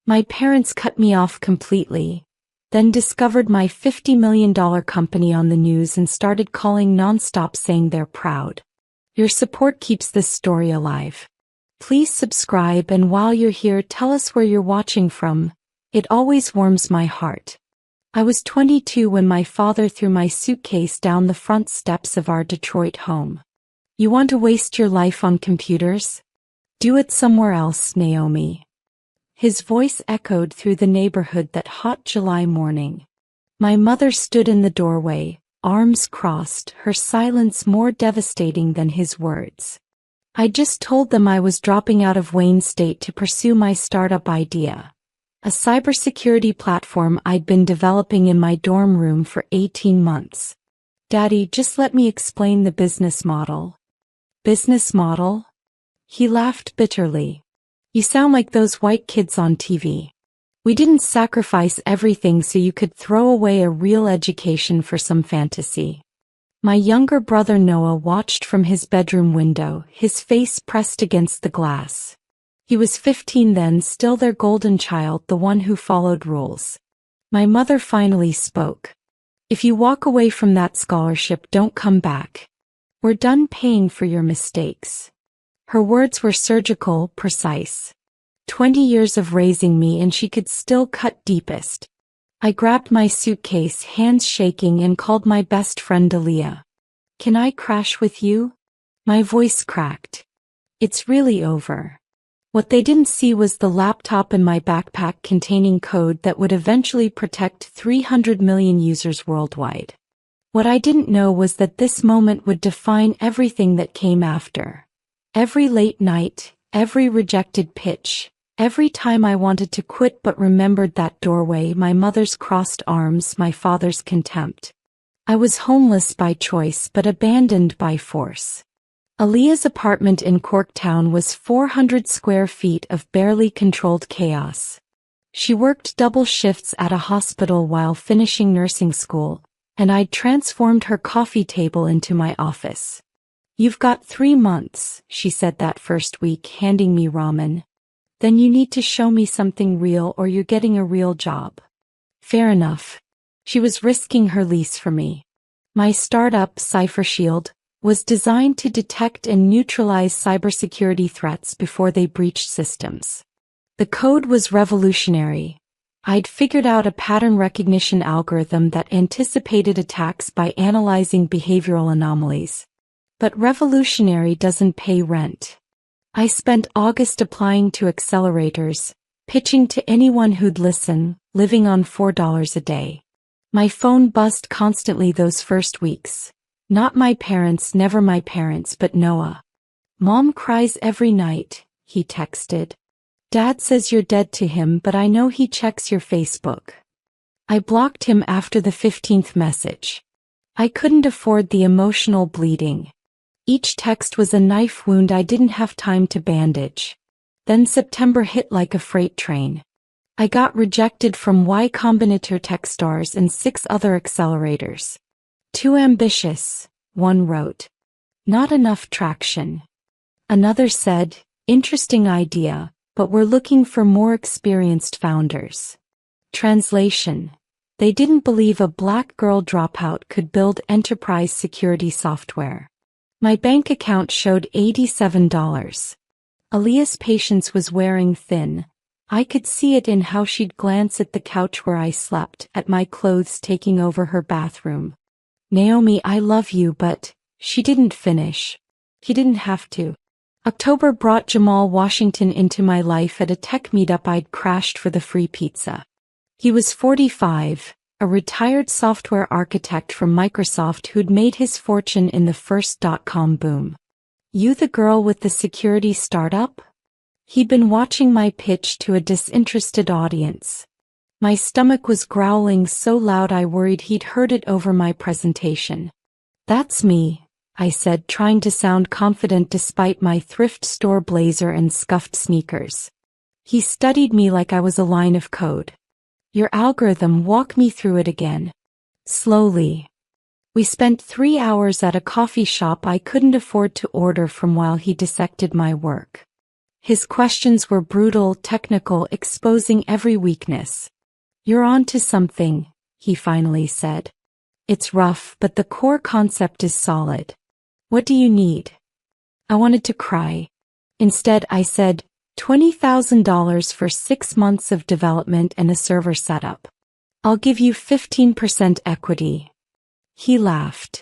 My parents cut me off completely, then discovered my $50 million company on the news and started calling nonstop saying they're proud. Your support keeps this story alive. Please subscribe, and while you're here, tell us where you're watching from. It always warms my heart. I was 22 when my father threw my suitcase down the front steps of our Detroit home. You want to waste your life on computers? Do it somewhere else, Naomi. His voice echoed through the neighborhood that hot July morning. My mother stood in the doorway, arms crossed, her silence more devastating than his words. I just told them I was dropping out of Wayne State to pursue my startup idea, a cybersecurity platform I'd been developing in my dorm room for 18 months. Daddy, just let me explain the business model. Business model? He laughed bitterly. You sound like those white kids on TV. We didn't sacrifice everything so you could throw away a real education for some fantasy. My younger brother Noah watched from his bedroom window, his face pressed against the glass. He was 15 then, still their golden child, the one who followed rules. My mother finally spoke. If you walk away from that scholarship, don't come back. We're done paying for your mistakes. Her words were surgical, precise. 20 years of raising me and she could still cut deepest. I grabbed my suitcase, hands shaking, and called my best friend Aaliyah. Can I crash with you? My voice cracked. It's really over. What they didn't see was the laptop in my backpack containing code that would eventually protect 300 million users worldwide. What I didn't know was that this moment would define everything that came after. Every late night, every rejected pitch, every time I wanted to quit but remembered that doorway, my mother's crossed arms, my father's contempt. I was homeless by choice but abandoned by force. Aaliyah's apartment in Corktown was 400 square feet of barely controlled chaos. She worked double shifts at a hospital while finishing nursing school, and I'd transformed her coffee table into my office. You've got 3 months, she said that first week, handing me ramen. Then you need to show me something real or you're getting a real job. Fair enough. She was risking her lease for me. My startup, CipherShield, was designed to detect and neutralize cybersecurity threats before they breached systems. The code was revolutionary. I'd figured out a pattern recognition algorithm that anticipated attacks by analyzing behavioral anomalies. But revolutionary doesn't pay rent. I spent August applying to accelerators, pitching to anyone who'd listen, living on $4 a day. My phone buzzed constantly those first weeks. Not my parents, never my parents, but Noah. Mom cries every night, he texted. Dad says you're dead to him, but I know he checks your Facebook. I blocked him after the 15th message. I couldn't afford the emotional bleeding. Each text was a knife wound I didn't have time to bandage. Then September hit like a freight train. I got rejected from Y Combinator Techstars and 6 other accelerators. Too ambitious, one wrote. Not enough traction. Another said, interesting idea, but we're looking for more experienced founders. Translation. They didn't believe a black girl dropout could build enterprise security software. My bank account showed $87. Aaliyah's patience was wearing thin. I could see it in how she'd glance at the couch where I slept, at my clothes taking over her bathroom. Naomi, I love you, but... She didn't finish. He didn't have to. October brought Jamal Washington into my life at a tech meetup I'd crashed for the free pizza. He was 45, a retired software architect from Microsoft who'd made his fortune in the first dot-com boom. You the girl with the security startup? He'd been watching my pitch to a disinterested audience. My stomach was growling so loud I worried he'd heard it over my presentation. That's me, I said, trying to sound confident despite my thrift store blazer and scuffed sneakers. He studied me like I was a line of code. Your algorithm, walk me through it again. Slowly. We spent 3 hours at a coffee shop I couldn't afford to order from while he dissected my work. His questions were brutal, technical, exposing every weakness. "You're on to something," he finally said. "It's rough, but the core concept is solid. What do you need?" I wanted to cry. Instead, I said, $20,000 for 6 months of development and a server setup. I'll give you 15% equity. He laughed.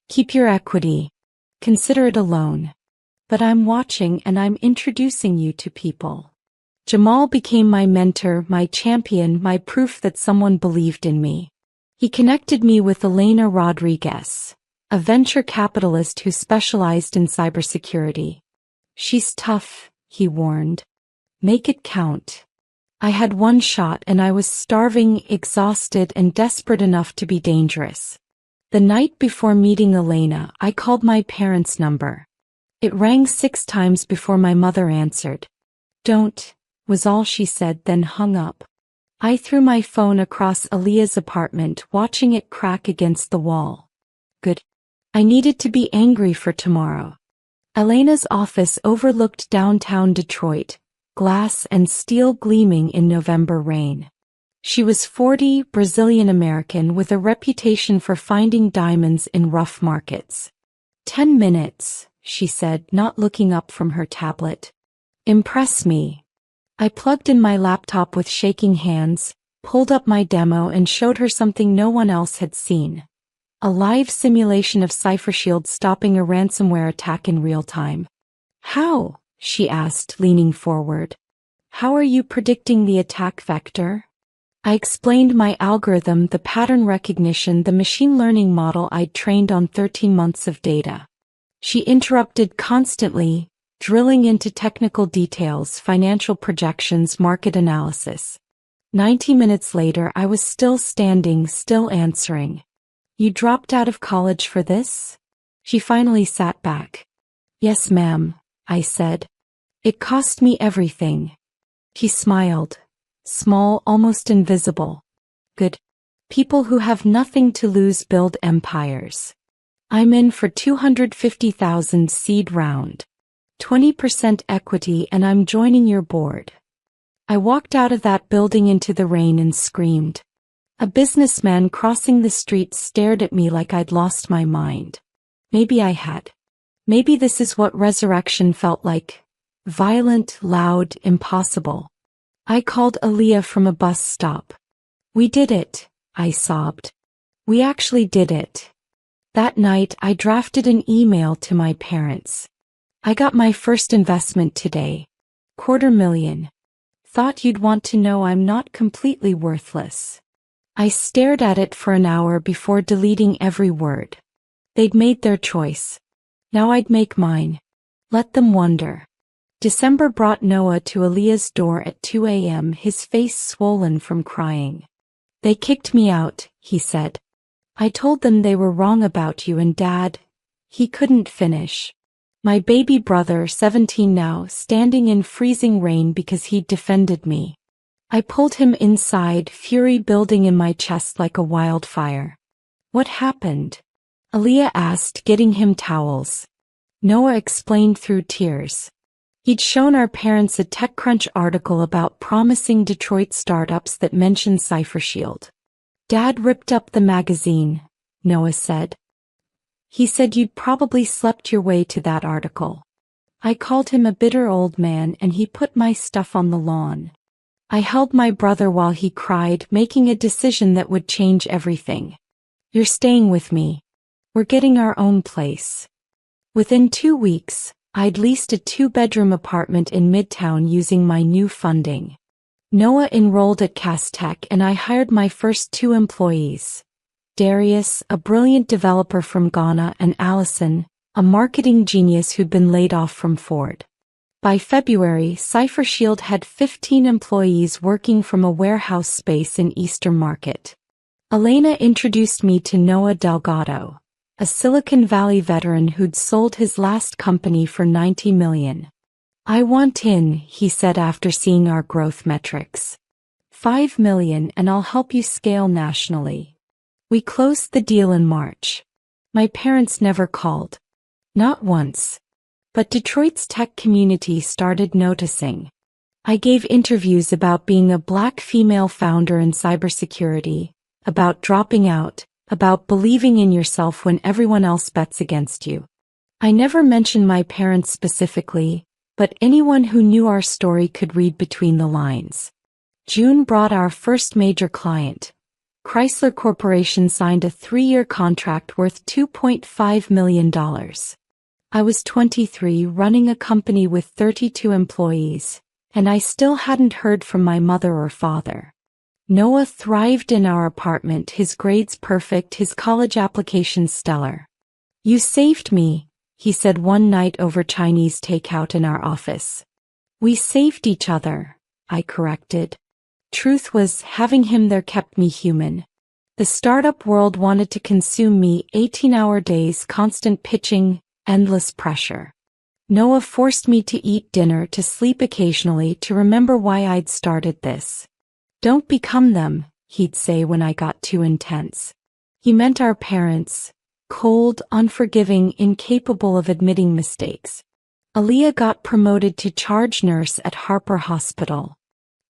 "Keep your equity. Consider it a loan. But I'm watching and I'm introducing you to people." Jamal became my mentor, my champion, my proof that someone believed in me. He connected me with Elena Rodriguez, a venture capitalist who specialized in cybersecurity. "She's tough," he warned. "Make it count." I had one shot and I was starving, exhausted, and desperate enough to be dangerous. The night before meeting Elena, I called my parents' number. It rang 6 times before my mother answered. "Don't," was all she said, then hung up. I threw my phone across Aaliyah's apartment, watching it crack against the wall. Good. I needed to be angry for tomorrow. Elena's office overlooked downtown Detroit, glass and steel gleaming in November rain. She was 40, Brazilian-American with a reputation for finding diamonds in rough markets. 10 minutes, she said, not looking up from her tablet. Impress me. I plugged in my laptop with shaking hands, pulled up my demo and showed her something no one else had seen. A live simulation of CipherShield stopping a ransomware attack in real time. "How?" she asked, leaning forward. "How are you predicting the attack vector?" I explained my algorithm, the pattern recognition, the machine learning model I'd trained on 13 months of data. She interrupted constantly, drilling into technical details, financial projections, market analysis. 90 minutes later, I was still standing, still answering. "You dropped out of college for this?" She finally sat back. "Yes, ma'am," I said. "It cost me everything." She smiled. Small, almost invisible. "Good. People who have nothing to lose build empires. I'm in for 250,000 seed round. 20% equity and I'm joining your board." I walked out of that building into the rain and screamed. A businessman crossing the street stared at me like I'd lost my mind. Maybe I had. Maybe this is what resurrection felt like. Violent, loud, impossible. I called Aaliyah from a bus stop. "We did it," I sobbed. "We actually did it." That night, I drafted an email to my parents. "I got my first investment today. $250,000. Thought you'd want to know I'm not completely worthless." I stared at it for an hour before deleting every word. They'd made their choice. Now I'd make mine. Let them wonder. December brought Noah to Aaliyah's door at 2 a.m., his face swollen from crying. "They kicked me out," he said. "I told them they were wrong about you and Dad." He couldn't finish. My baby brother, 17 now, standing in freezing rain because he'd defended me. I pulled him inside, fury building in my chest like a wildfire. "What happened?" Aaliyah asked, getting him towels. Noah explained through tears. He'd shown our parents a TechCrunch article about promising Detroit startups that mentioned CipherShield. "Dad ripped up the magazine," Noah said. "He said you'd probably slept your way to that article." I called him a bitter old man and he put my stuff on the lawn. I held my brother while he cried, making a decision that would change everything. "You're staying with me. We're getting our own place." Within 2 weeks, I'd leased a 2-bedroom apartment in Midtown using my new funding. Noah enrolled at Castech and I hired my first 2 employees. Darius, a brilliant developer from Ghana, and Allison, a marketing genius who'd been laid off from Ford. By February, CipherShield had 15 employees working from a warehouse space in Eastern Market. Elena introduced me to Noah Delgado, a Silicon Valley veteran who'd sold his last company for $90 million. "I want in," he said after seeing our growth metrics. $5 million and I'll help you scale nationally." We closed the deal in March. My parents never called. Not once. But Detroit's tech community started noticing. I gave interviews about being a Black female founder in cybersecurity, about dropping out, about believing in yourself when everyone else bets against you. I never mentioned my parents specifically, but anyone who knew our story could read between the lines. June brought our first major client. Chrysler Corporation signed a 3-year contract worth $2.5 million. I was 23, running a company with 32 employees, and I still hadn't heard from my mother or father. Noah thrived in our apartment, his grades perfect, his college applications stellar. "You saved me," he said one night over Chinese takeout in our office. "We saved each other," I corrected. Truth was, having him there kept me human. The startup world wanted to consume me, 18-hour days, constant pitching, endless pressure. Noah forced me to eat dinner, to sleep occasionally, to remember why I'd started this. "Don't become them," he'd say when I got too intense. He meant our parents, cold, unforgiving, incapable of admitting mistakes. Aaliyah got promoted to charge nurse at Harper Hospital.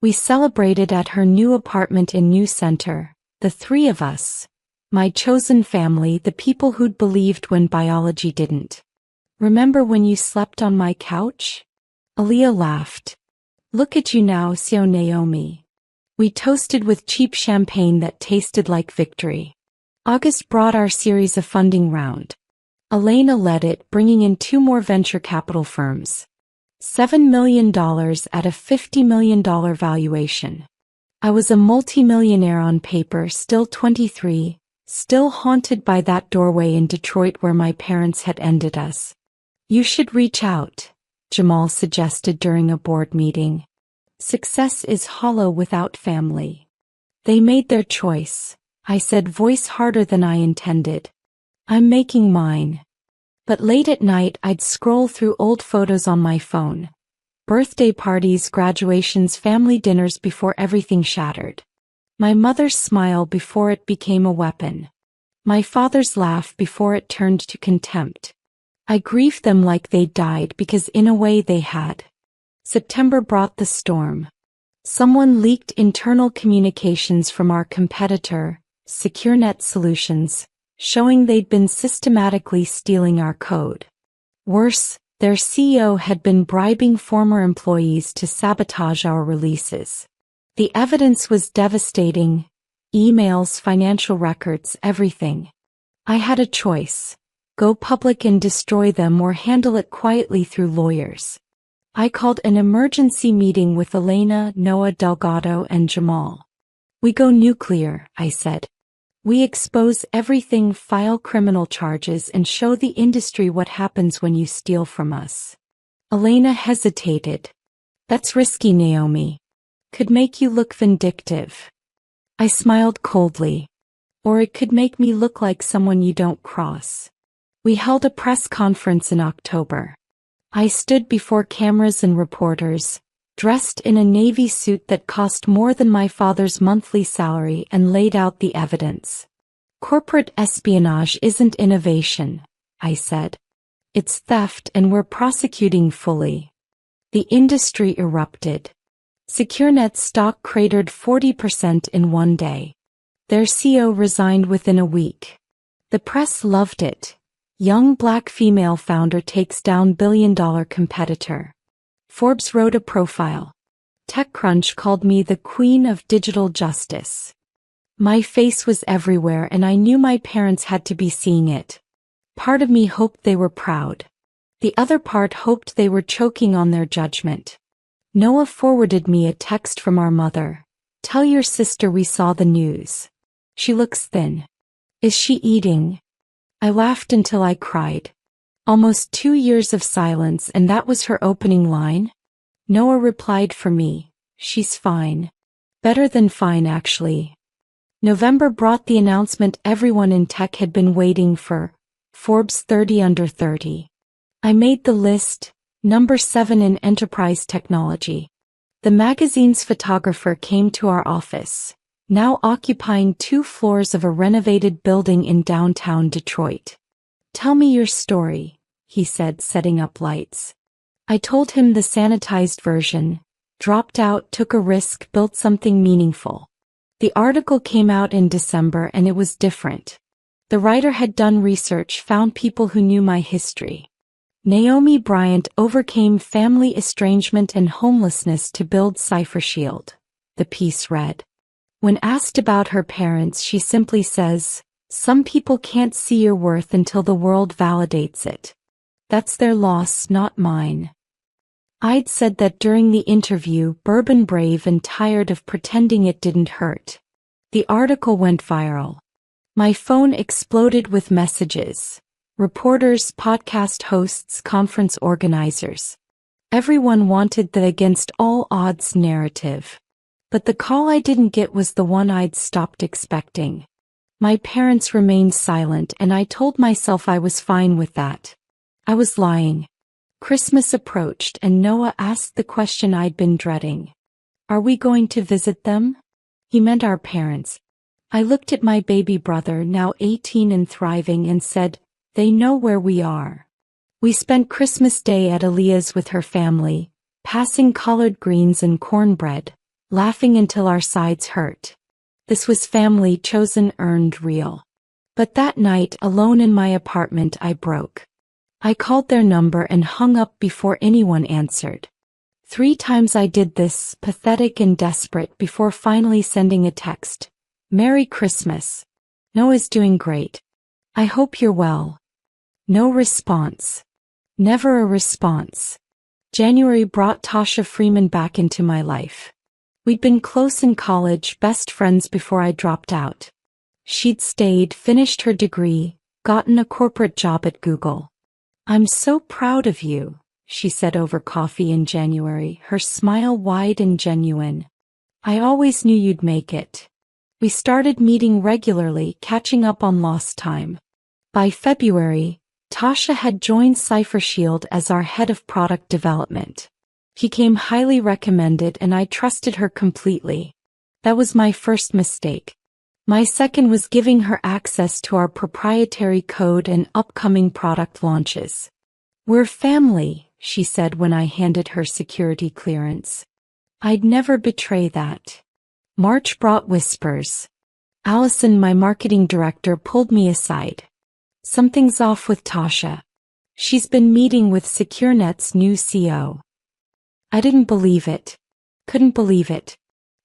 We celebrated at her new apartment in New Center, the three of us, my chosen family, the people who'd believed when biology didn't. "Remember when you slept on my couch?" Aaliyah laughed. "Look at you now, so Naomi." We toasted with cheap champagne that tasted like victory. August brought our series a funding round. Elena led it, bringing in 2 more venture capital firms. $7 million at a $50 million valuation. I was a multimillionaire on paper, still 23, still haunted by that doorway in Detroit where my parents had ended us. "You should reach out," Jamal suggested during a board meeting. "Success is hollow without family." "They made their choice," I said, voice harder than I intended. "I'm making mine." But late at night I'd scroll through old photos on my phone. Birthday parties, graduations, family dinners before everything shattered. My mother's smile before it became a weapon. My father's laugh before it turned to contempt. I grieved them like they'd died, because in a way they had. September brought the storm. Someone leaked internal communications from our competitor, SecureNet Solutions, showing they'd been systematically stealing our code. Worse, their CEO had been bribing former employees to sabotage our releases. The evidence was devastating. Emails, financial records, everything. I had a choice. Go public and destroy them, or handle it quietly through lawyers. I called an emergency meeting with Elena, Noah, Delgado, and Jamal. "We go nuclear," I said. "We expose everything, file criminal charges, and show the industry what happens when you steal from us." Elena hesitated. "That's risky, Naomi. Could make you look vindictive." I smiled coldly. "Or it could make me look like someone you don't cross." We held a press conference in October. I stood before cameras and reporters, dressed in a navy suit that cost more than my father's monthly salary, and laid out the evidence. "Corporate espionage isn't innovation," I said. "It's theft, and we're prosecuting fully." The industry erupted. SecureNet's stock cratered 40% in one day. Their CEO resigned within a week. The press loved it. Young Black female founder takes down billion-dollar competitor. Forbes wrote a profile. TechCrunch called me the Queen of Digital Justice. My face was everywhere, and I knew my parents had to be seeing it. Part of me hoped they were proud. The other part hoped they were choking on their judgment. Noah forwarded me a text from our mother. "Tell your sister we saw the news. She looks thin. Is she eating?" I laughed until I cried. Almost 2 years of silence, and that was her opening line? Noah replied for me, "She's fine. Better than fine, actually." November brought the announcement everyone in tech had been waiting for, Forbes 30 under 30. I made the list, number 7 in enterprise technology. The magazine's photographer came to our office, now occupying 2 floors of a renovated building in downtown Detroit. "Tell me your story," he said, setting up lights. I told him the sanitized version, dropped out, took a risk, built something meaningful. The article came out in December and it was different. The writer had done research, found people who knew my history. Naomi Bryant overcame family estrangement and homelessness to build Cipher Shield, the piece read. When asked about her parents, she simply says, "Some people can't see your worth until the world validates it. That's their loss, not mine." I'd said that during the interview, bourbon brave and tired of pretending it didn't hurt. The article went viral. My phone exploded with messages. Reporters, podcast hosts, conference organizers. Everyone wanted the against all odds narrative. But the call I didn't get was the one I'd stopped expecting. My parents remained silent and I told myself I was fine with that. I was lying. Christmas approached and Noah asked the question I'd been dreading. "Are we going to visit them?" He meant our parents. I looked at my baby brother, now 18 and thriving, and said, "They know where we are." We spent Christmas Day at Aaliyah's with her family, passing collard greens and cornbread, laughing until our sides hurt. This was family, chosen, earned, real. But that night, alone in my apartment, I broke. I called their number and hung up before anyone answered. 3 times I did this, pathetic and desperate, before finally sending a text. "Merry Christmas. Noah's doing great. I hope you're well." No response. Never a response. January brought Tasha Freeman back into my life. We'd been close in college, best friends before I dropped out. She'd stayed, finished her degree, gotten a corporate job at Google. "I'm so proud of you," she said over coffee in January, her smile wide and genuine. "I always knew you'd make it." We started meeting regularly, catching up on lost time. By February, Tasha had joined Cipher Shield as our head of product development. She came highly recommended and I trusted her completely. That was my first mistake. My second was giving her access to our proprietary code and upcoming product launches. "We're family," she said when I handed her security clearance. I'd never betray that. March brought whispers. Allison, my marketing director, pulled me aside. "Something's off with Tasha. She's been meeting with SecureNet's new CEO." I didn't believe it. Couldn't believe it.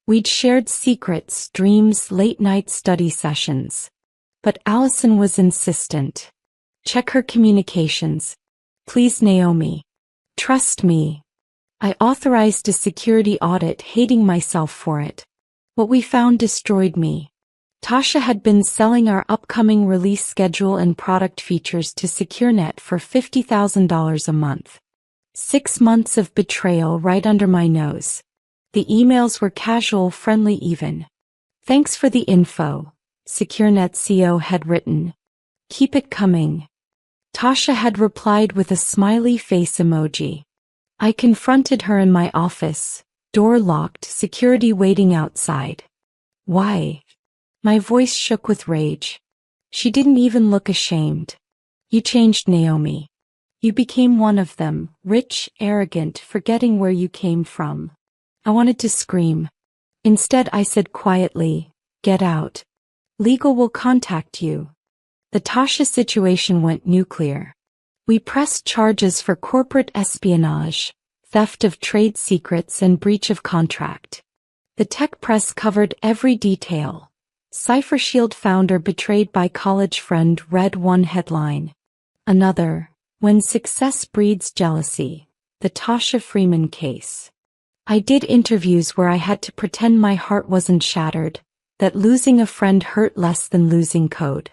We'd shared secrets, dreams, late-night study sessions. But Allison was insistent. "Check her communications. Please, Naomi. Trust me." I authorized a security audit, hating myself for it. What we found destroyed me. Tasha had been selling our upcoming release schedule and product features to SecureNet for $50,000 a month. 6 months of betrayal right under my nose. The emails were casual, friendly even. "Thanks for the info," SecureNet CEO had written. "Keep it coming." Tasha had replied with a smiley face emoji. I confronted her in my office, door locked, security waiting outside. "Why?" My voice shook with rage. She didn't even look ashamed. "You changed, Naomi. You became one of them, rich, arrogant, forgetting where you came from." I wanted to scream. Instead, I said quietly, "Get out. Legal will contact you." The Tasha situation went nuclear. We pressed charges for corporate espionage, theft of trade secrets, and breach of contract. The tech press covered every detail. Cipher Shield founder betrayed by college friend, read one headline. Another, "When success breeds jealousy, the Tasha Freeman case." I did interviews where I had to pretend my heart wasn't shattered, that losing a friend hurt less than losing code.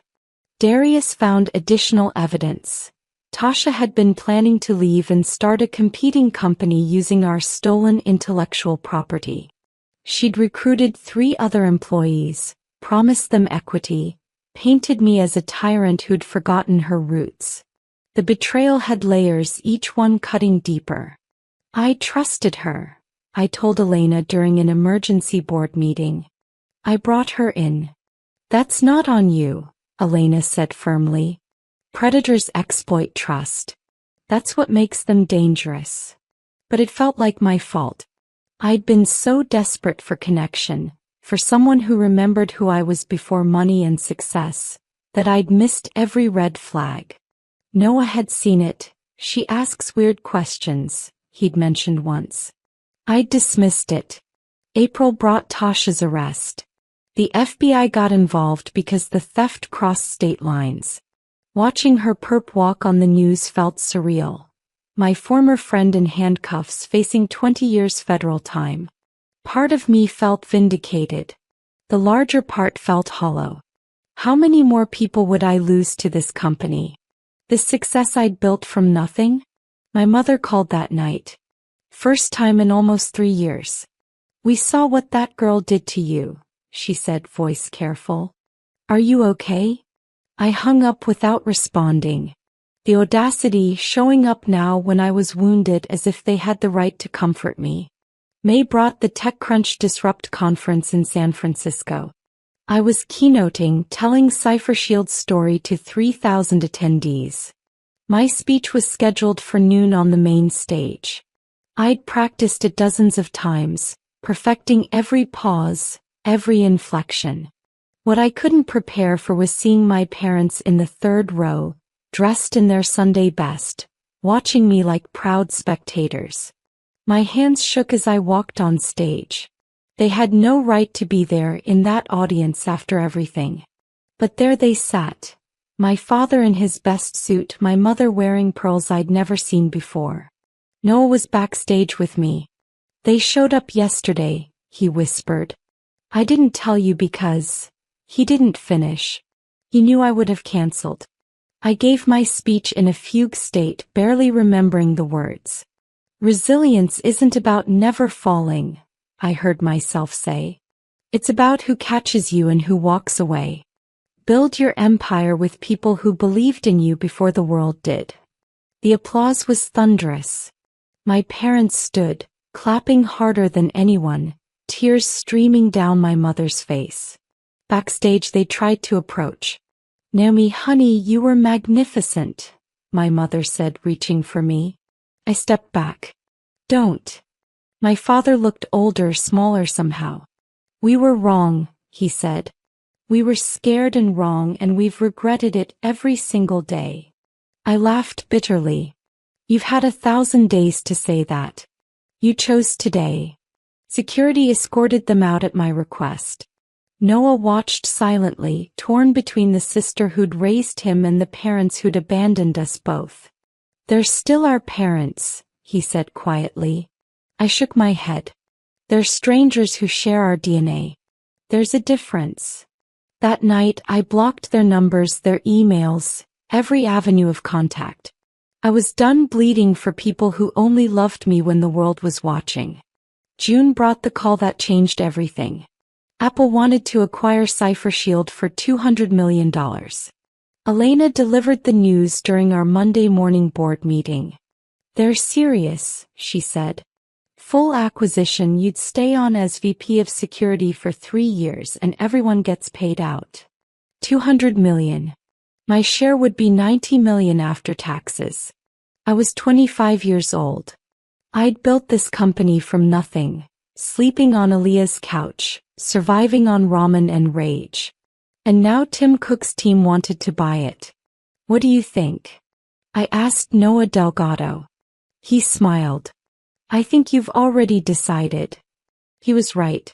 Darius found additional evidence. Tasha had been planning to leave and start a competing company using our stolen intellectual property. She'd recruited 3 other employees, promised them equity, painted me as a tyrant who'd forgotten her roots. The betrayal had layers, each one cutting deeper. I trusted her, I told Elena during an emergency board meeting. I brought her in. "That's not on you," Elena said firmly. "Predators exploit trust." That's what makes them dangerous. But it felt like my fault. I'd been so desperate for connection, for someone who remembered who I was before money and success, that I'd missed every red flag. Noah had seen it. She asks weird questions, he'd mentioned once. I'd dismissed it. April brought Tasha's arrest. The FBI got involved because the theft crossed state lines. Watching her perp walk on the news felt surreal. My former friend in handcuffs facing 20 years federal time. Part of me felt vindicated. The larger part felt hollow. How many more people would I lose to this company? This success I'd built from nothing? My mother called that night. First time in almost 3 years. We saw what that girl did to you, she said, voice careful. Are you okay? I hung up without responding. The audacity showing up now when I was wounded as if they had the right to comfort me. May brought the TechCrunch Disrupt conference in San Francisco. I was keynoting, telling CipherShield's story to 3,000 attendees. My speech was scheduled for noon on the main stage. I'd practiced it dozens of times, perfecting every pause, every inflection. What I couldn't prepare for was seeing my parents in the third row, dressed in their Sunday best, watching me like proud spectators. My hands shook as I walked on stage. They had no right to be there in that audience after everything. But there they sat. My father in his best suit, my mother wearing pearls I'd never seen before. Noah was backstage with me. They showed up yesterday, he whispered. I didn't tell you because... He didn't finish. He knew I would have canceled. I gave my speech in a fugue state, barely remembering the words. Resilience isn't about never falling, I heard myself say. It's about who catches you and who walks away. Build your empire with people who believed in you before the world did. The applause was thunderous. My parents stood, clapping harder than anyone, tears streaming down my mother's face. Backstage they tried to approach. Naomi, honey, you were magnificent, my mother said, reaching for me. I stepped back. Don't. My father looked older, smaller somehow. We were wrong, he said. We were scared and wrong, and we've regretted it every single day. I laughed bitterly. You've had 1,000 days to say that. You chose today. Security escorted them out at my request. Noah watched silently, torn between the sister who'd raised him and the parents who'd abandoned us both. They're still our parents, he said quietly. I shook my head. They're strangers who share our DNA. There's a difference. That night I blocked their numbers, their emails, every avenue of contact. I was done bleeding for people who only loved me when the world was watching. June brought the call that changed everything. Apple wanted to acquire CipherShield for $200 million. Elena delivered the news during our Monday morning board meeting. They're serious, she said. Full acquisition, you'd stay on as VP of Security for 3 years and everyone gets paid out. $200 million. My share would be $90 million after taxes. I was 25 years old. I'd built this company from nothing, sleeping on Aaliyah's couch, surviving on ramen and rage. And now Tim Cook's team wanted to buy it. What do you think? I asked Noah Delgado. He smiled. I think you've already decided. He was right.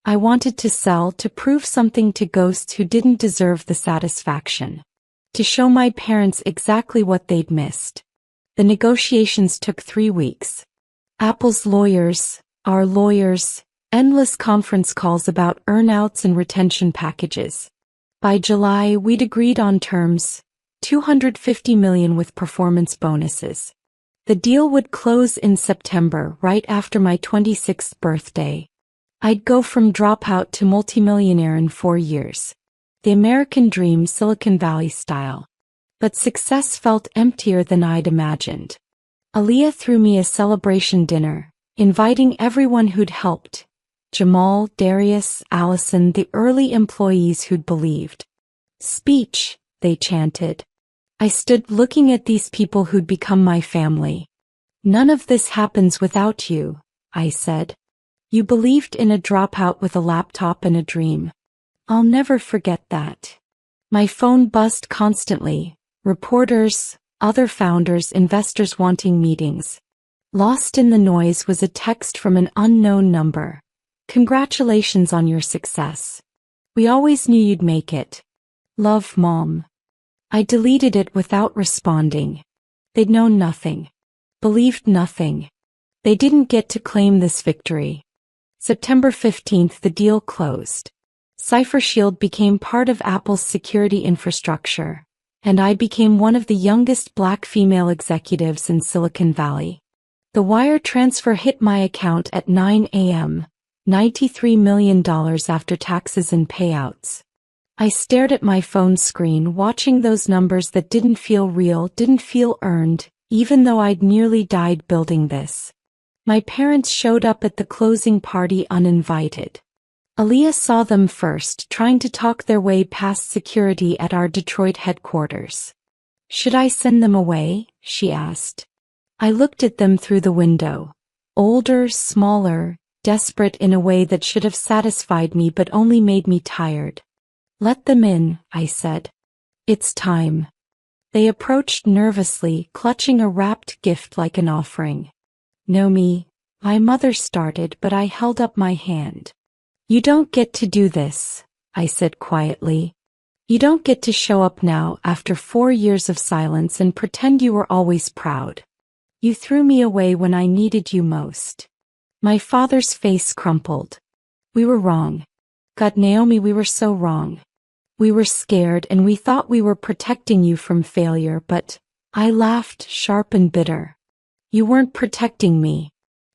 I wanted to sell to prove something to ghosts who didn't deserve the satisfaction. To show my parents exactly what they'd missed. The negotiations took 3 weeks. Apple's lawyers, our lawyers, endless conference calls about earnouts and retention packages. By July, we'd agreed on terms, $250 million with performance bonuses. The deal would close in September, right after my 26th birthday. I'd go from dropout to multimillionaire in 4 years. The American dream, Silicon Valley style. But success felt emptier than I'd imagined. Aaliyah threw me a celebration dinner, inviting everyone who'd helped. Jamal, Darius, Allison, the early employees who'd believed. Speech, they chanted. I stood looking at these people who'd become my family. None of this happens without you, I said. You believed in a dropout with a laptop and a dream. I'll never forget that. My phone buzzed constantly. Reporters, other founders, investors wanting meetings. Lost in the noise was a text from an unknown number. Congratulations on your success. We always knew you'd make it. Love, Mom. I deleted it without responding. They'd known nothing. Believed nothing. They didn't get to claim this victory. September 15th, the deal closed. Cipher Shield became part of Apple's security infrastructure, and I became one of the youngest Black female executives in Silicon Valley. The wire transfer hit my account at 9 a.m., $93 million after taxes and payouts. I stared at my phone screen, watching those numbers that didn't feel real, didn't feel earned, even though I'd nearly died building this. My parents showed up at the closing party uninvited. Aaliyah saw them first, trying to talk their way past security at our Detroit headquarters. Should I send them away? She asked. I looked at them through the window. Older, smaller, desperate in a way that should have satisfied me but only made me tired. Let them in, I said. It's time. They approached nervously, clutching a wrapped gift like an offering. Nomi, my mother started, but I held up my hand. You don't get to do this, I said quietly. You don't get to show up now after 4 years of silence and pretend you were always proud. You threw me away when I needed you most. My father's face crumpled. We were wrong. God, Naomi, we were so wrong. We were scared and we thought we were protecting you from failure, but I laughed, sharp and bitter. You weren't protecting me.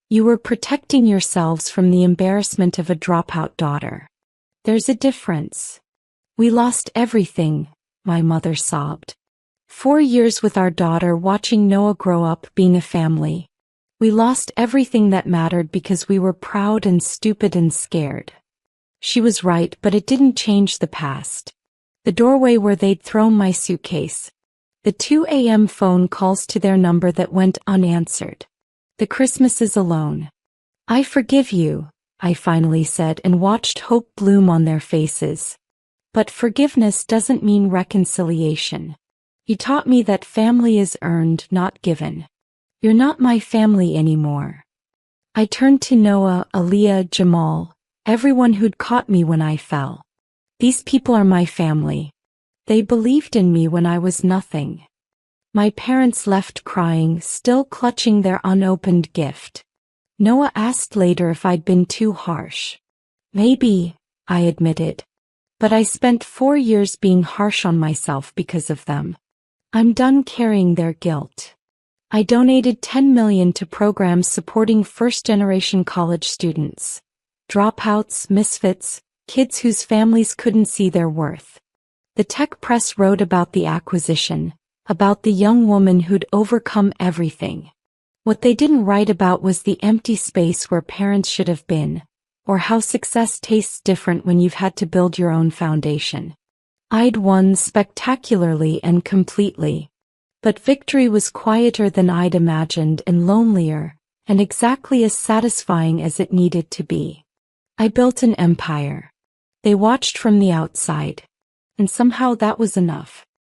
You were protecting yourselves from the embarrassment of a dropout daughter. There's a difference. We lost everything, my mother sobbed. 4 years with our daughter, watching Noah grow up, being a family. We lost everything that mattered because we were proud and stupid and scared. She was right, but it didn't change the past. The doorway where they'd thrown my suitcase. The 2 a.m. phone calls to their number that went unanswered. The Christmases alone. I forgive you, I finally said, and watched hope bloom on their faces. But forgiveness doesn't mean reconciliation. You taught me that family is earned, not given. You're not my family anymore. I turned to Noah, Aaliyah, Jamal, everyone who'd caught me when I fell. These people are my family. They believed in me when I was nothing. My parents left crying, still clutching their unopened gift. Noah asked later if I'd been too harsh. Maybe, I admitted. But I spent 4 years being harsh on myself because of them. I'm done carrying their guilt. I donated $10 million to programs supporting first-generation college students. Dropouts, misfits, kids whose families couldn't see their worth. The tech press wrote about the acquisition, about the young woman who'd overcome everything. What they didn't write about was the empty space where parents should have been, or how success tastes different when you've had to build your own foundation. I'd won spectacularly and completely. But victory was quieter than I'd imagined and lonelier, and exactly as satisfying as it needed to be. I built an empire. They watched from the outside. And somehow that was enough.